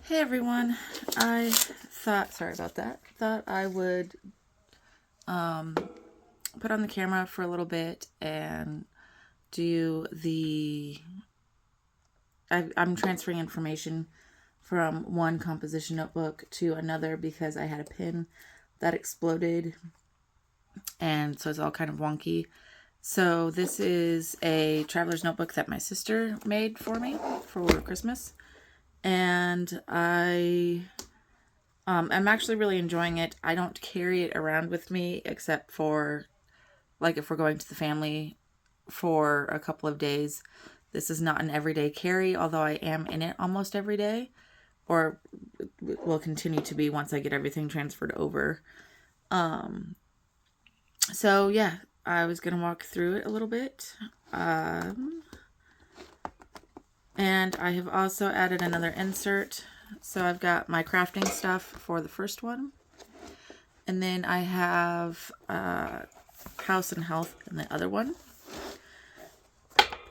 Hey everyone, I sorry about that, thought I would put on the camera for a little bit and do I'm transferring information from one composition notebook to another because I had a pen that exploded and so it's all kind of wonky. So this is a traveler's notebook that my sister made for me for Christmas, and I'm actually really enjoying it. I don't carry it around with me except for like if we're going to the family for a couple of days. This is not an everyday carry, although I am in it almost every day, or will continue to be once I get everything transferred over. So yeah, I was gonna walk through it a little bit. And I have also added another insert. So I've got my crafting stuff for the first one. And then I have house and health in the other one.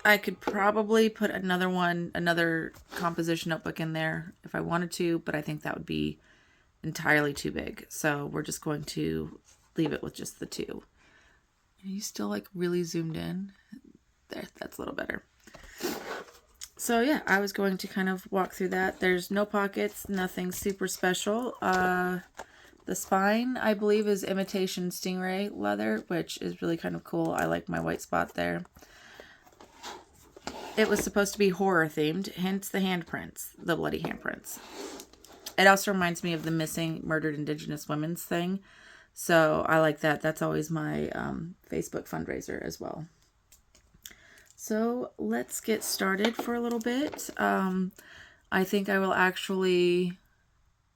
I could probably put another composition notebook in there if I wanted to, but I think that would be entirely too big. So we're just going to leave it with just the two. Are you still like really zoomed in? There, that's a little better. So yeah, I was going to kind of walk through that. There's no pockets, nothing super special. The spine, I believe, is imitation stingray leather, which is really kind of cool. I like my white spot there. It was supposed to be horror themed, hence the handprints, the bloody handprints. It also reminds me of the missing murdered Indigenous women's thing. So I like that. That's always my Facebook fundraiser as well. So let's get started for a little bit. I think I will actually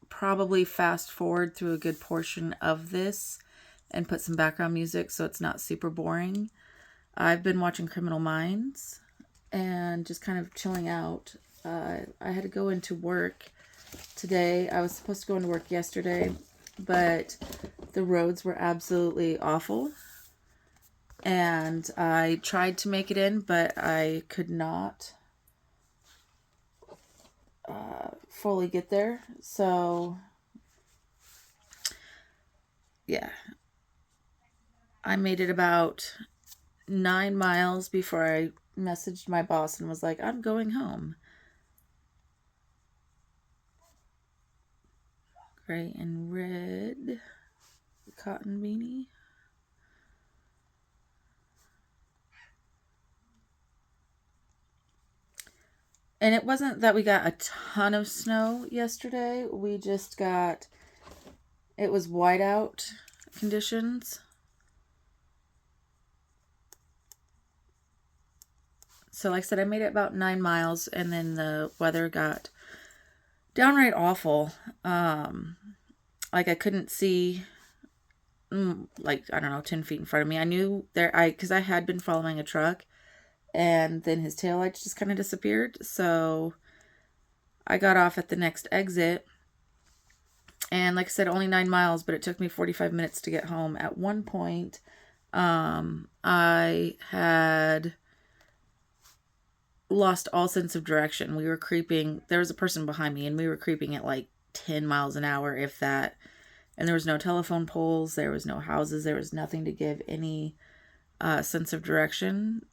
probably fast forward through a good portion of this and put some background music so it's not super boring. I've been watching Criminal Minds and just kind of chilling out. I had to go into work today. I was supposed to go into work yesterday, but the roads were absolutely awful. And I tried to make it in, but I could not fully get there. So, yeah. I made it about 9 miles before I messaged my boss and was like, I'm going home. Gray and red cotton beanie. And it wasn't that we got a ton of snow yesterday. We just got, it was whiteout conditions. So like I said, I made it about 9 miles and then the weather got downright awful. Like I couldn't see like, I don't know, 10 feet in front of me. I knew because I had been following a truck and then his taillights just kind of disappeared. So I got off at the next exit. And like I said, only 9 miles, but it took me 45 minutes to get home. At one point, I had lost all sense of direction. We were creeping. There was a person behind me, and we were creeping at like 10 miles an hour, if that. And there was no telephone poles. There was no houses. There was nothing to give any sense of direction.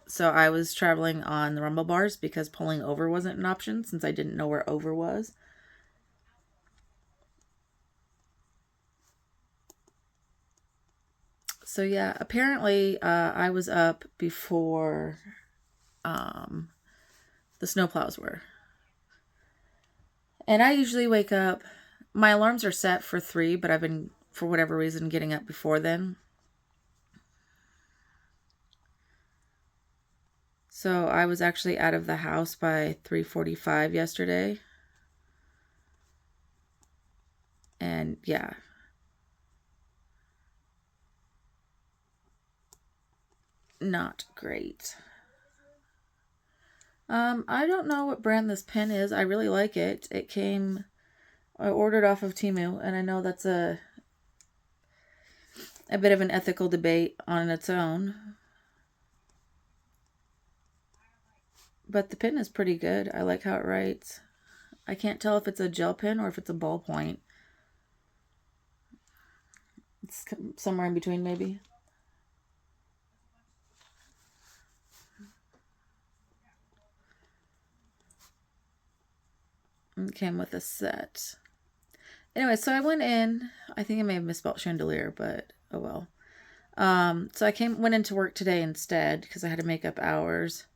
So I was traveling on the rumble bars because pulling over wasn't an option since I didn't know where over was. So yeah, apparently I was up before the snowplows were. And I usually wake up, my alarms are set for 3, but I've been, for whatever reason, getting up before then. So I was actually out of the house by 3:45 yesterday. And yeah. Not great. I don't know what brand this pen is. I really like it. I ordered off of Temu, and I know that's a bit of an ethical debate on its own. But the pen is pretty good. I like how it writes. I can't tell if it's a gel pen or if it's a ballpoint. It's somewhere in between, maybe. It came with a set. Anyway, so I went in. I think I may have misspelled chandelier, but oh well. So I went into work today instead because I had to make up hours.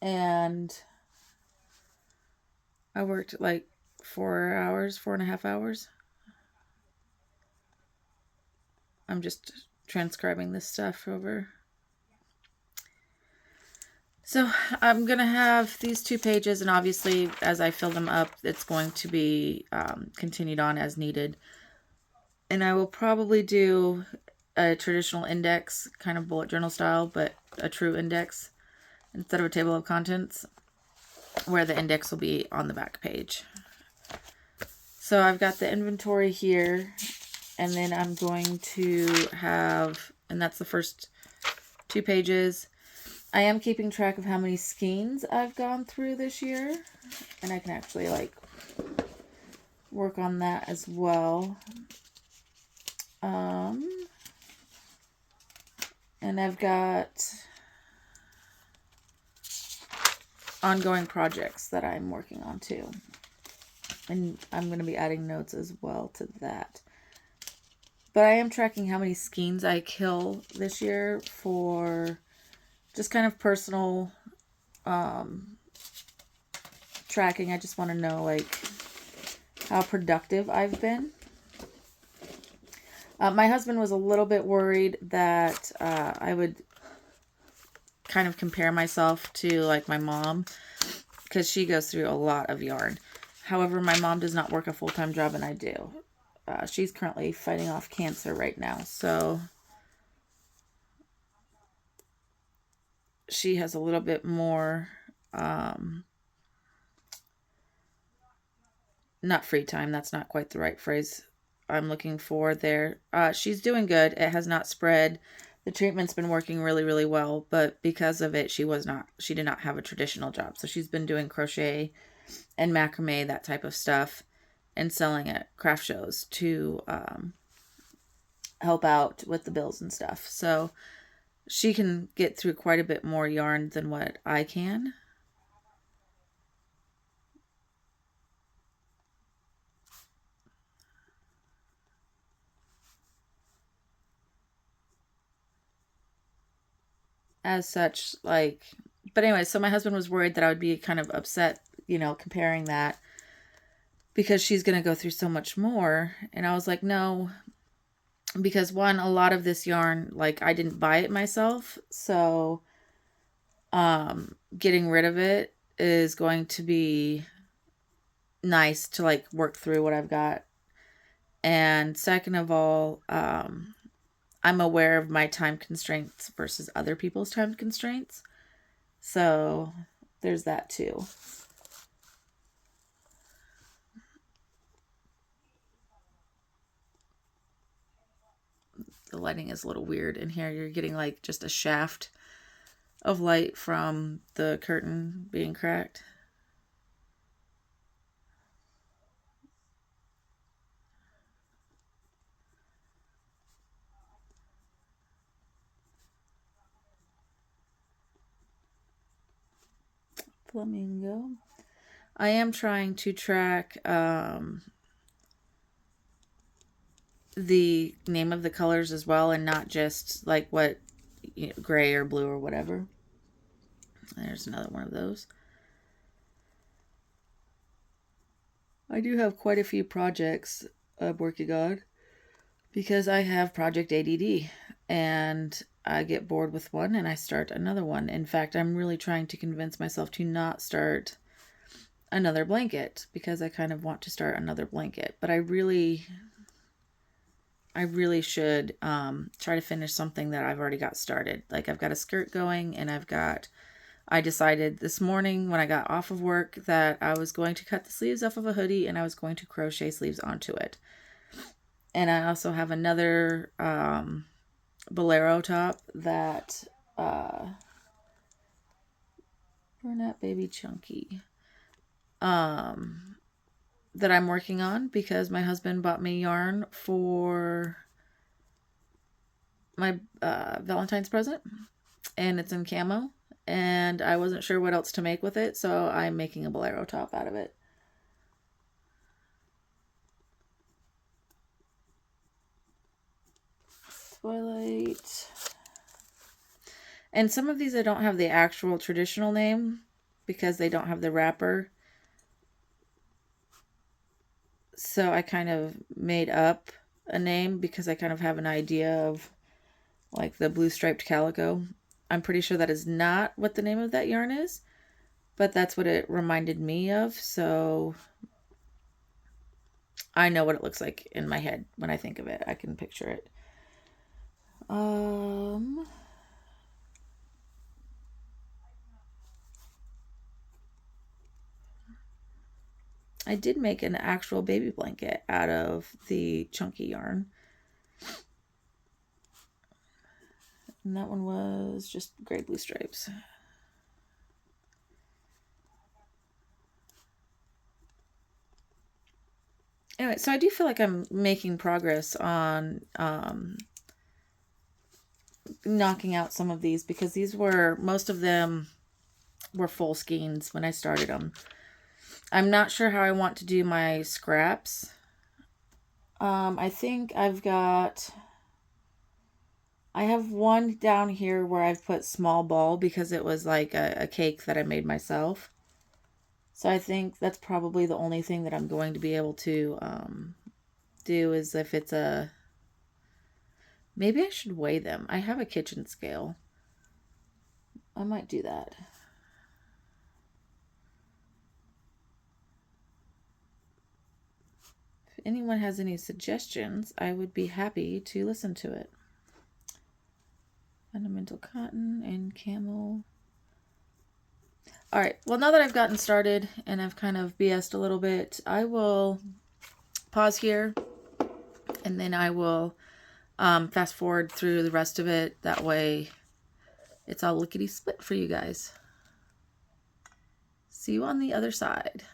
And I worked like 4.5 hours. I'm just transcribing this stuff over. So I'm going to have these 2 pages, and obviously as I fill them up, it's going to be continued on as needed. And I will probably do a traditional index, kind of bullet journal style, but a true index instead of a table of contents, where the index will be on the back page. So I've got the inventory here, and then I'm going to have, and that's the first 2 pages. I am keeping track of how many skeins I've gone through this year, and I can actually like work on that as well. And I've got ongoing projects that I'm working on too. And I'm going to be adding notes as well to that. But I am tracking how many skeins I kill this year for just kind of personal tracking. I just want to know like how productive I've been. My husband was a little bit worried that I would kind of compare myself to like my mom, because she goes through a lot of yarn. However, my mom does not work a full-time job, and I do. She's currently fighting off cancer right now, so she has a little bit more, not free time, that's not quite the right phrase I'm looking for there. She's doing good. It has not spread. The treatment's been working really, really well, but because of it, she did not have a traditional job. So she's been doing crochet and macrame, that type of stuff, and selling at craft shows to help out with the bills and stuff. So she can get through quite a bit more yarn than what I can. As such, like, but anyway, so my husband was worried that I would be kind of upset, comparing that, because she's going to go through so much more. And I was like, no, because one, a lot of this yarn, like, I didn't buy it myself. So, getting rid of it is going to be nice to like work through what I've got. And second of all, I'm aware of my time constraints versus other people's time constraints. So there's that too. The lighting is a little weird in here. You're getting like just a shaft of light from the curtain being cracked. Flamingo. I am trying to track the name of the colors as well, and not just like what gray or blue or whatever. There's another one of those. I do have quite a few projects I'm working on because I have Project ADD, and I get bored with one and I start another one. In fact, I'm really trying to convince myself to not start another blanket, because I kind of want to start another blanket, but I really should try to finish something that I've already got started. Like, I've got a skirt going, and I decided this morning when I got off of work that I was going to cut the sleeves off of a hoodie, and I was going to crochet sleeves onto it. And I also have another bolero top that Bernat Baby Chunky. That I'm working on because my husband bought me yarn for my Valentine's present, and it's in camo, and I wasn't sure what else to make with it, so I'm making a bolero top out of it. Twilight. And some of these I don't have the actual traditional name because they don't have the wrapper. So I kind of made up a name because I kind of have an idea of like the blue striped calico. I'm pretty sure that is not what the name of that yarn is, but that's what it reminded me of. So I know what it looks like in my head when I think of it. I can picture it. I did make an actual baby blanket out of the chunky yarn. And that one was just gray blue stripes. Anyway, so I do feel like I'm making progress on knocking out some of these because these were, most of them were full skeins when I started them. I'm not sure how I want to do my scraps. I think I have one down here where I've put small ball because it was like a cake that I made myself. So I think that's probably the only thing that I'm going to be able to do is if it's a... Maybe I should weigh them. I have a kitchen scale. I might do that. If anyone has any suggestions, I would be happy to listen to it. Fundamental cotton and camel. All right, well, now that I've gotten started and I've kind of BS'd a little bit, I will pause here and then I will fast forward through the rest of it. That way it's all lickety split for you guys. See you on the other side.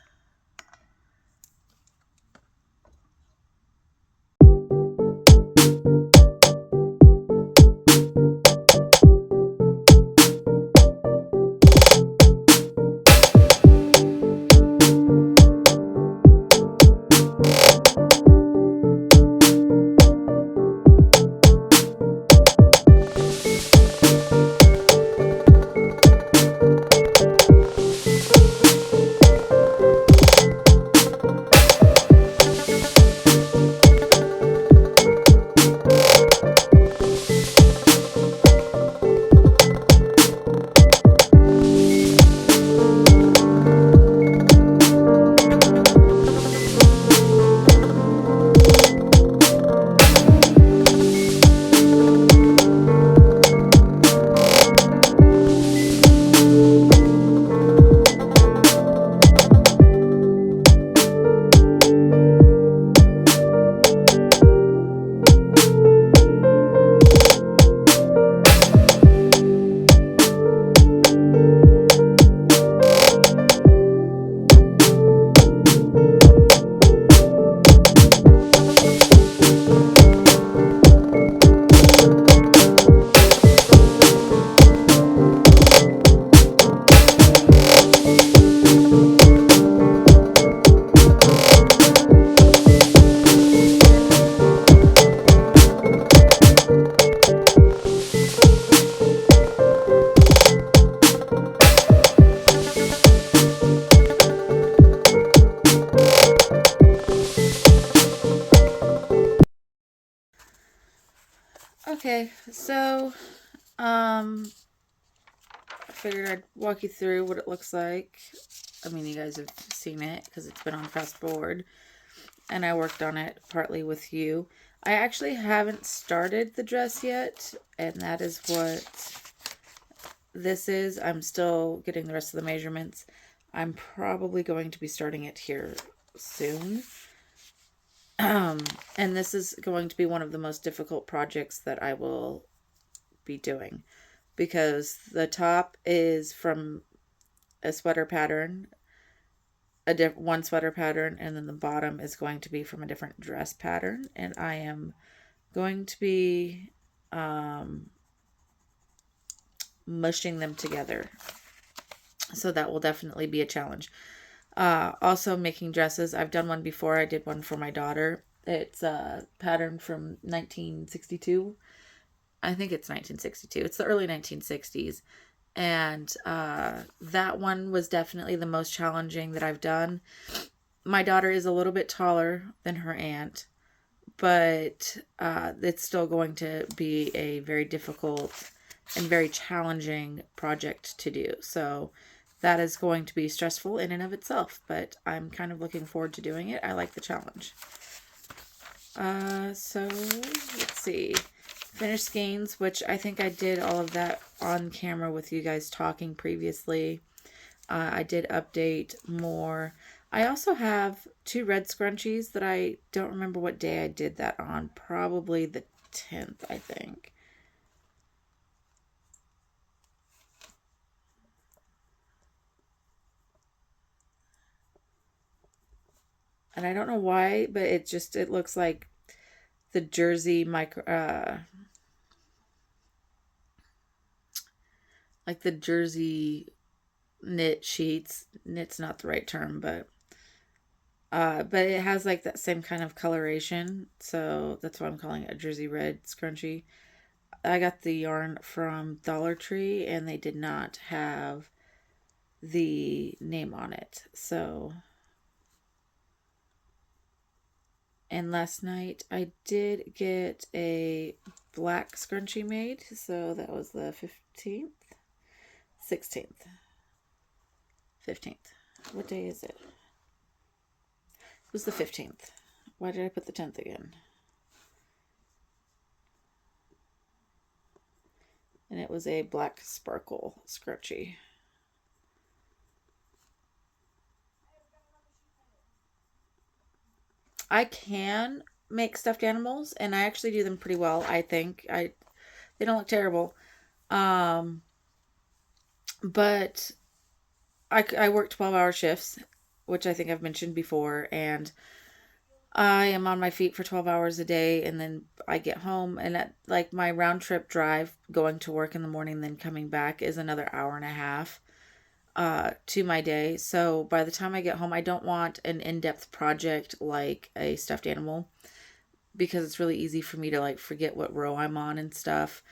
Okay, so I figured I'd walk you through what it looks like. I mean, you guys have seen it because it's been on fast forward, and I worked on it partly with you. I actually haven't started the dress yet, and that is what this is. I'm still getting the rest of the measurements. I'm probably going to be starting it here soon. And this is going to be one of the most difficult projects that I will be doing because the top is from a sweater pattern, one sweater pattern, and then the bottom is going to be from a different dress pattern. And I am going to be mushing them together. So that will definitely be a challenge. Also making dresses. I've done one before. I did one for my daughter. It's a pattern from 1962. I think it's 1962. It's the early 1960s. And that one was definitely the most challenging that I've done. My daughter is a little bit taller than her aunt, but it's still going to be a very difficult and very challenging project to do. So that is going to be stressful in and of itself, but I'm kind of looking forward to doing it. I like the challenge. So let's see. Finished skeins, which I think I did all of that on camera with you guys talking previously. I did update more. I also have 2 red scrunchies that I don't remember what day I did that on. Probably the 10th, I think. And I don't know why, but it looks like the jersey like the jersey knit sheets. Knit's not the right term, but it has like that same kind of coloration, so that's why I'm calling it a jersey red scrunchie. I got the yarn from Dollar Tree, and they did not have the name on it. So, and last night I did get a black scrunchie made, so that was the 15th, 16th, 15th. What day is it? It was the 15th. Why did I put the 10th again? And it was a black sparkle scrunchie. I can make stuffed animals, and I actually do them pretty well, I think. They don't look terrible. But I work 12-hour shifts, which I think I've mentioned before, and I am on my feet for 12 hours a day, and then I get home, and at, like, my round trip drive going to work in the morning, then coming back is another hour and a half to my day. So by the time I get home, I don't want an in-depth project like a stuffed animal, because it's really easy for me to like forget what row I'm on and stuff.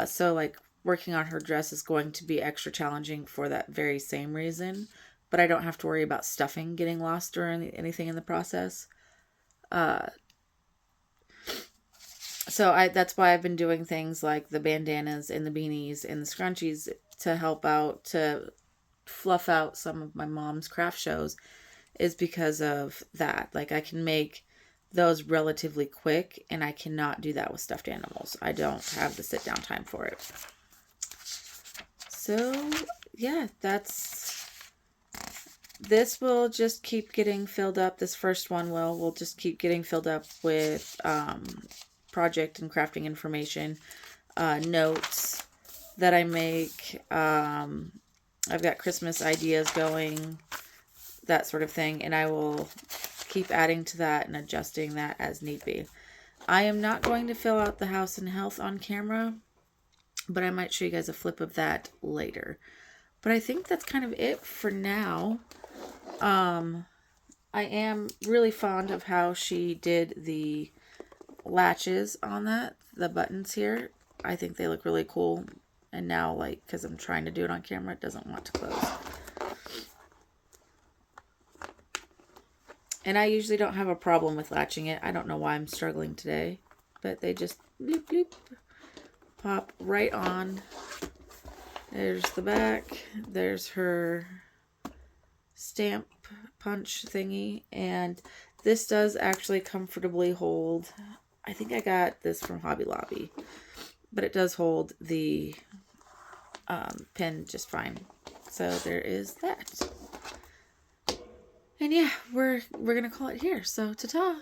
So like working on her dress is going to be extra challenging for that very same reason, but I don't have to worry about stuffing getting lost or anything in the process. So that's why I've been doing things like the bandanas and the beanies and the scrunchies to help out, to fluff out some of my mom's craft shows, is because of that. Like I can make those relatively quick, and I cannot do that with stuffed animals. I don't have the sit down time for it. So yeah, this will just keep getting filled up. This first one will just keep getting filled up with project and crafting information, notes that I make. I've got Christmas ideas going, that sort of thing, and I will keep adding to that and adjusting that as need be. I am not going to fill out the house and health on camera, but I might show you guys a flip of that later. But I think that's kind of it for now. I am really fond of how she did the latches on that, the buttons here. I think they look really cool. And now, like, because I'm trying to do it on camera, it doesn't want to close. And I usually don't have a problem with latching it. I don't know why I'm struggling today, but they just bloop, bloop, pop right on. There's the back. There's her stamp punch thingy. And this does actually comfortably hold. I think I got this from Hobby Lobby, but it does hold the pin just fine. So there is that. And yeah, we're gonna call it here. So ta-ta.